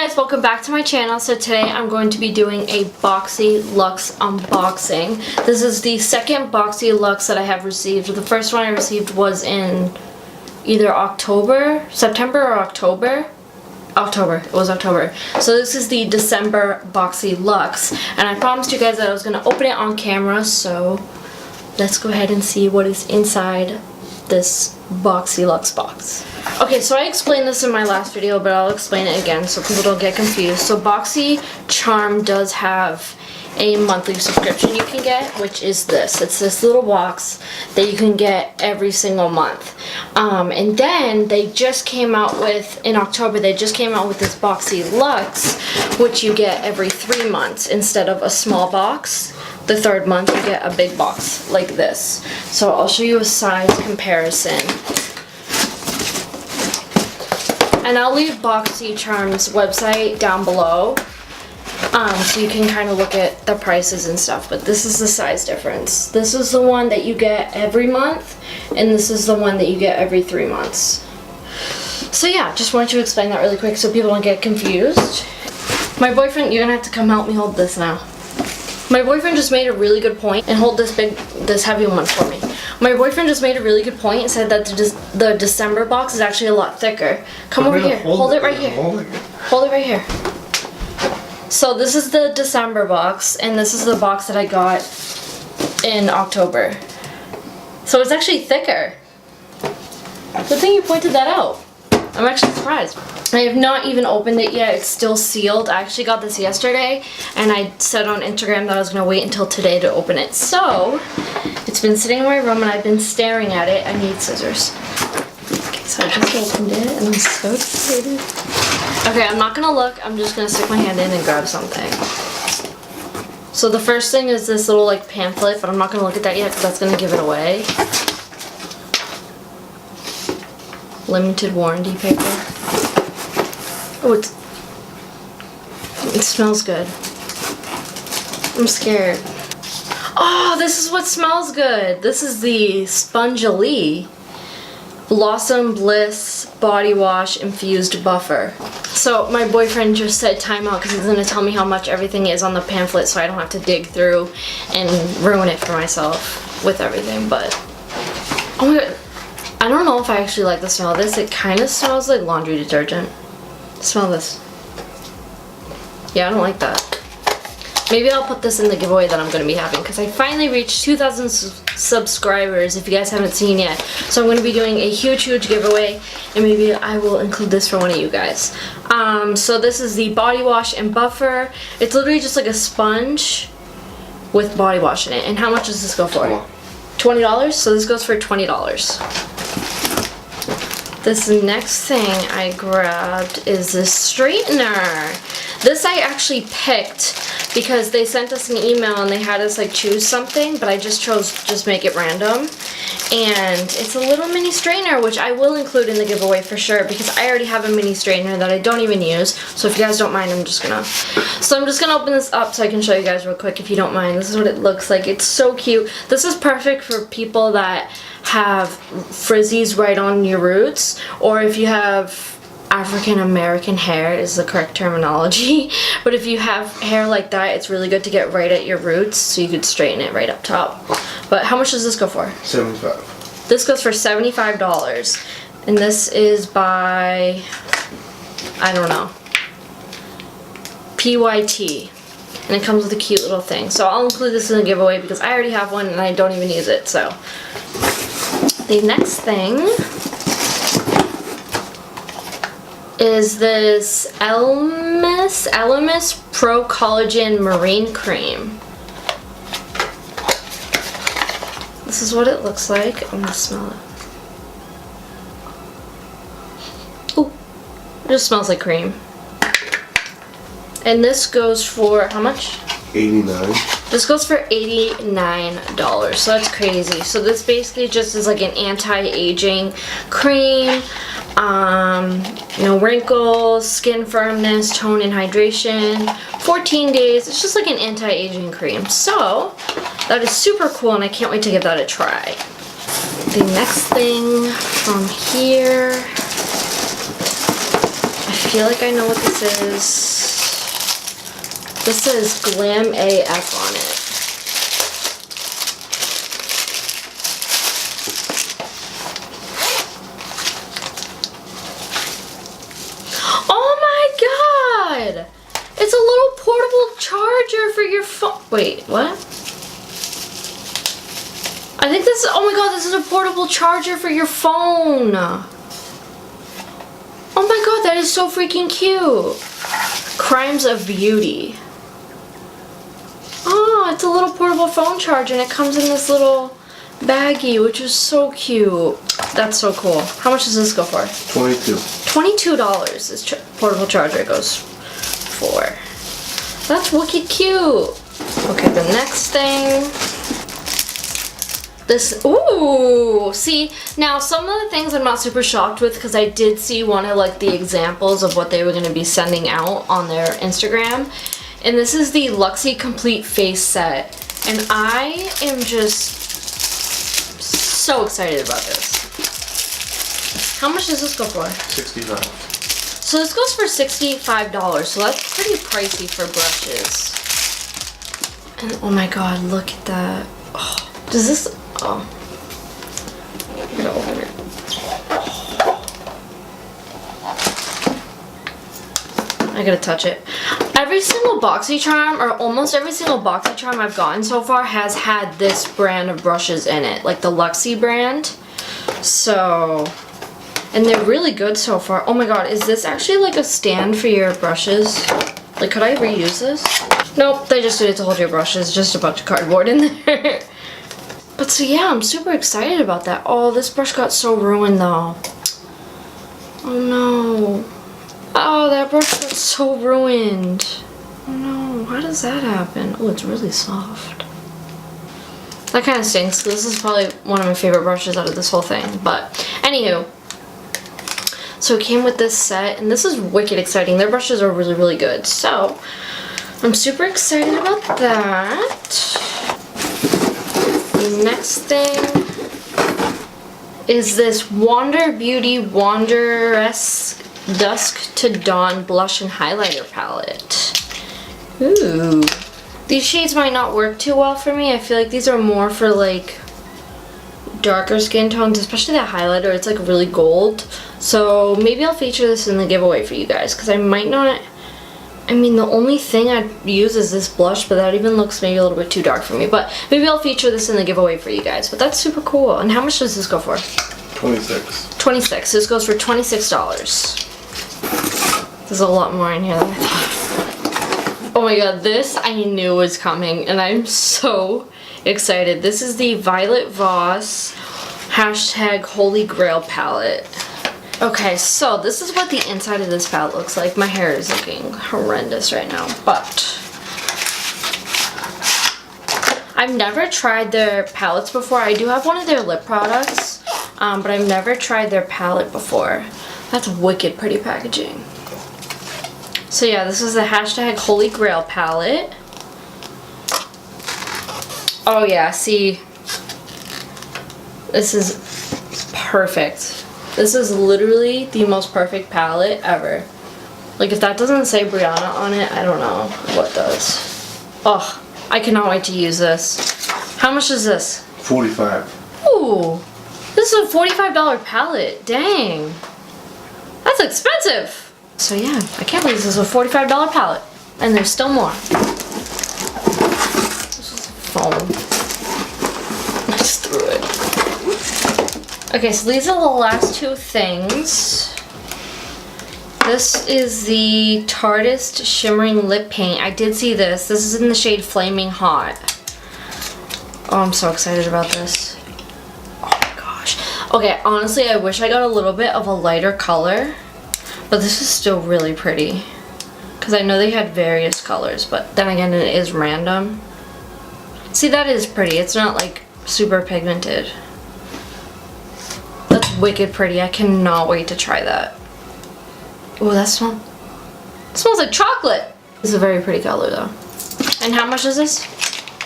guys, welcome back to my channel. So today I'm going to be doing a Boxy Luxe unboxing. This is the second Boxy Luxe that I have received. The first one I received was in either September or October. It was October. So this is the December Boxy Luxe. And I promised you guys that I was going to open it on camera, so let's go ahead and see what is inside this Boxy Luxe box. Okay, so I explained this in my last video, but I'll explain it again so people don't get confused. So Boxy Charm does have a monthly subscription you can get, which is this. It's this little box that you can get every single month. And then they just came out with, in October, they just came out with this Boxy Luxe, which you get every 3 months instead of a small box. The third month you get a big box like this. So I'll show you a size comparison. And I'll leave Boxy Charm's website down below, so you can kind of look at the prices and stuff. But this is the size difference. This is the one that you get every month, and this is the one that you get every 3 months. So yeah, just wanted to explain that really quick so people don't get confused. My boyfriend, you're gonna have to come help me hold this now. My boyfriend just made a really good point, and hold this heavy one for me. My boyfriend just made a really good point and said that the December box is actually a lot thicker. Come over here. Hold it right here. Hold it right here. So this is the December box, and this is the box that I got in October. So it's actually thicker. Good thing you pointed that out. I'm actually surprised. I have not even opened it yet. It's still sealed. I actually got this yesterday, and I said on Instagram that I was going to wait until today to open it. So it's been sitting in my room, and I've been staring at it. I need scissors. Okay, so I just opened it, and I'm so excited. Okay, I'm not going to look. I'm just going to stick my hand in and grab something. So the first thing is this little like pamphlet, but I'm not going to look at that yet because that's going to give it away. Limited warranty paper. Oh, it smells good. I'm scared. Oh, this is what smells good. This is the Sponge-Lee Blossom Bliss Body Wash Infused Buffer. So my boyfriend just said time out because he's going to tell me how much everything is on the pamphlet so I don't have to dig through and ruin it for myself with everything. But oh my god, I don't know if I actually like the smell of this. It kind of smells like laundry detergent. Smell this. Yeah, I don't like that. Maybe I'll put this in the giveaway that I'm going to be having because I finally reached 2,000 subscribers, if you guys haven't seen yet. So I'm going to be doing a huge giveaway, and maybe I will include this for one of you guys. So this is the body wash and buffer. It's literally just like a sponge with body wash in it. And how much does this go for? $20? So this goes for $20. This next thing I grabbed is this straightener. This I actually picked because they sent us an email and they had us like choose something, but I just chose just make it random. And it's a little mini straightener, which I will include in the giveaway for sure because I already have a mini straightener that I don't even use. So if you guys don't mind, I'm just gonna open this up so I can show you guys real quick if you don't mind. This is what it looks like. It's so cute. This is perfect for people that have frizzies right on your roots, or if you have African American hair is the correct terminology, but if you have hair like that, it's really good to get right at your roots so you could straighten it right up top. But how much does this go for? $75. This goes for $75, and this is by, I don't know, PYT, and it comes with a cute little thing. So I'll include this in the giveaway because I already have one and I don't even use it. So the next thing is this Alamos Pro Collagen Marine Cream. This is what it looks like. I'm gonna smell it. Ooh, it just smells like cream. And this goes for how much? $89. This goes for $89, so that's crazy. So this basically just is like an anti-aging cream. No wrinkles, skin firmness, tone and hydration, 14 days. It's just like an anti-aging cream. So that is super cool and I can't wait to give that a try. The next thing from here, I feel like I know what this is. This says Glam AF on it. Oh my god! It's a little portable charger for your phone. Wait, what? I think this is, oh my god, this is a portable charger for your phone. Oh my god, that is so freaking cute. Crimes of Beauty. Oh, it's a little portable phone charger and it comes in this little baggie, which is so cute. That's so cool. How much does this go for? $22. $22 this portable charger goes for. That's wicked cute. Okay, the next thing. This, ooh, see, now some of the things I'm not super shocked with because I did see one of like the examples of what they were going to be sending out on their Instagram. And this is the Luxe Complete Face Set. And I am just so excited about this. How much does this go for? $65. So this goes for $65, so that's pretty pricey for brushes. And oh my god, look at that. Oh, does this, oh. I'm gonna open it. I gotta touch it. Every single BoxyCharm, or almost every single BoxyCharm I've gotten so far has had this brand of brushes in it, like the Luxe brand. So, and they're really good so far. Oh my god, is this actually like a stand for your brushes? Like, could I reuse this? Nope, they just did it to hold your brushes. Just a bunch of cardboard in there. But so yeah, I'm super excited about that. Oh, this brush got so ruined though. Oh no. Oh, that brush got so ruined. Oh no, how does that happen? Oh, it's really soft. That kind of stinks. This is probably one of my favorite brushes out of this whole thing. But anywho. So it came with this set, and this is wicked exciting. Their brushes are really, really good. So I'm super excited about that. The next thing is this Wander Beauty Wanderess Dusk-to-Dawn Blush and Highlighter Palette. Ooh. These shades might not work too well for me. I feel like these are more for like darker skin tones, especially that highlighter. It's like really gold. So maybe I'll feature this in the giveaway for you guys because I might not. I mean, the only thing I'd use is this blush, but that even looks maybe a little bit too dark for me. But maybe I'll feature this in the giveaway for you guys. But that's super cool. And how much does this go for? $26. $26. This goes for $26. There's a lot more in here than I thought. Oh my god, this I knew was coming, and I'm so excited. This is the Violet Voss #Holy Grail palette. Okay, so this is what the inside of this palette looks like. My hair is looking horrendous right now, but I've never tried their palettes before. I do have one of their lip products, but I've never tried their palette before. That's wicked pretty packaging. So yeah, this is the #Holy Grail palette. Oh yeah, see, this is perfect. This is literally the most perfect palette ever. Like, if that doesn't say Bryanna on it, I don't know what does. Oh, I cannot wait to use this. How much is this? $45. Ooh, this is a $45 palette. Dang. That's expensive. So yeah, I can't believe this is a $45 palette. And there's still more. This is foam. I just threw it. Okay, so these are the last two things. This is the Tarteist Shimmering Lip Paint. I did see this. This is in the shade Flaming Hot. Oh, I'm so excited about this. Oh my gosh. Okay, honestly, I wish I got a little bit of a lighter color. But this is still really pretty. Because I know they had various colors, but then again, it is random. See, that is pretty. It's not like super pigmented. That's wicked pretty. I cannot wait to try that. Oh, that smells like chocolate. This is a very pretty color though. And how much is this?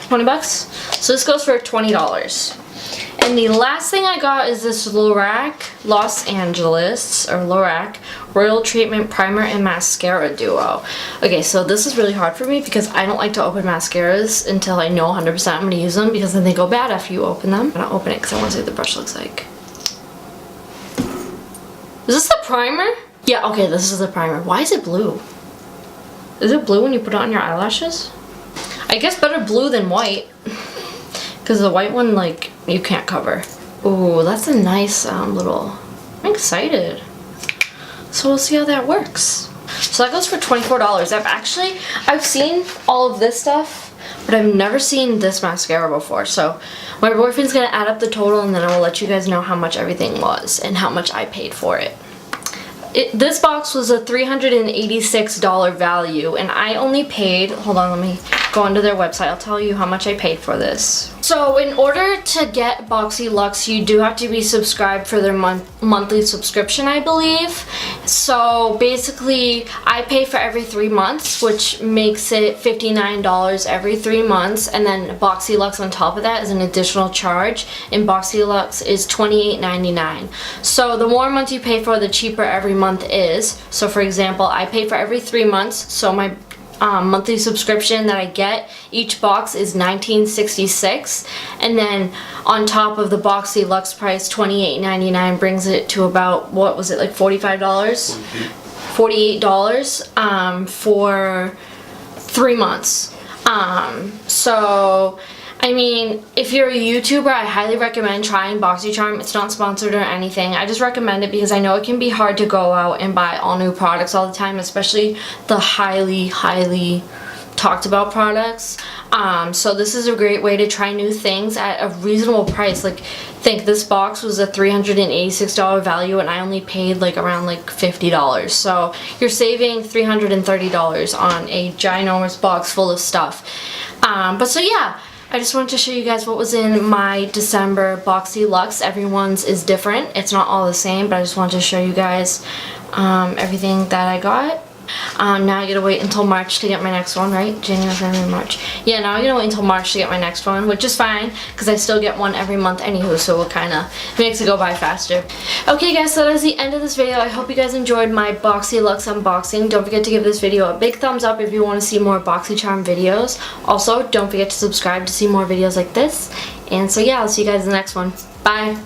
20 bucks? So this goes for $20. And the last thing I got is this Los Angeles Royal Treatment Primer and Mascara Duo. Okay, so this is really hard for me because I don't like to open mascaras until I know 100% I'm going to use them, because then they go bad after you open them. I'm going to open it because I want to see what the brush looks like. Is this the primer? Yeah, okay, this is the primer. Why is it blue? Is it blue when you put it on your eyelashes? I guess better blue than white. Because the white one, like, you can't cover. Ooh, that's a nice little... I'm excited. So we'll see how that works. So that goes for $24. I've seen all of this stuff, but I've never seen this mascara before. So my boyfriend's gonna add up the total, and then I will let you guys know how much everything was and how much I paid for it. This box was a $386 value, and I only paid, hold on, let me go onto their website. I'll tell you how much I paid for this. So in order to get Boxy Luxe, you do have to be subscribed for their monthly subscription, I believe. So basically, I pay for every 3 months, which makes it $59 every 3 months, and then Boxy Luxe on top of that is an additional charge, and Boxy Luxe is $28.99. So the more months you pay for, the cheaper every month is. So for example, I pay for every 3 months, so my monthly subscription that I get, each box is $19.66, and then on top of the Boxy Luxe price, $28.99, brings it to about, what was it, like $45? $48 for 3 months. So I mean, if you're a YouTuber, I highly recommend trying BoxyCharm. It's not sponsored or anything. I just recommend it because I know it can be hard to go out and buy all new products all the time, especially the highly talked about products. So this is a great way to try new things at a reasonable price. Like, think this box was a $386 value, and I only paid like around like $50. So you're saving $330 on a ginormous box full of stuff. But so yeah, I just wanted to show you guys what was in my December Boxy Luxe. Everyone's is different. It's not all the same, but I just wanted to show you guys everything that I got. Now I gotta wait until March to get my next one, right? January, February, March. Yeah, now I gotta wait until March to get my next one, which is fine, because I still get one every month anywho, so it kind of makes it go by faster. Okay guys, so that is the end of this video. I hope you guys enjoyed my Boxy Luxe unboxing. Don't forget to give this video a big thumbs up if you want to see more BoxyCharm videos. Also, don't forget to subscribe to see more videos like this. And so yeah, I'll see you guys in the next one. Bye!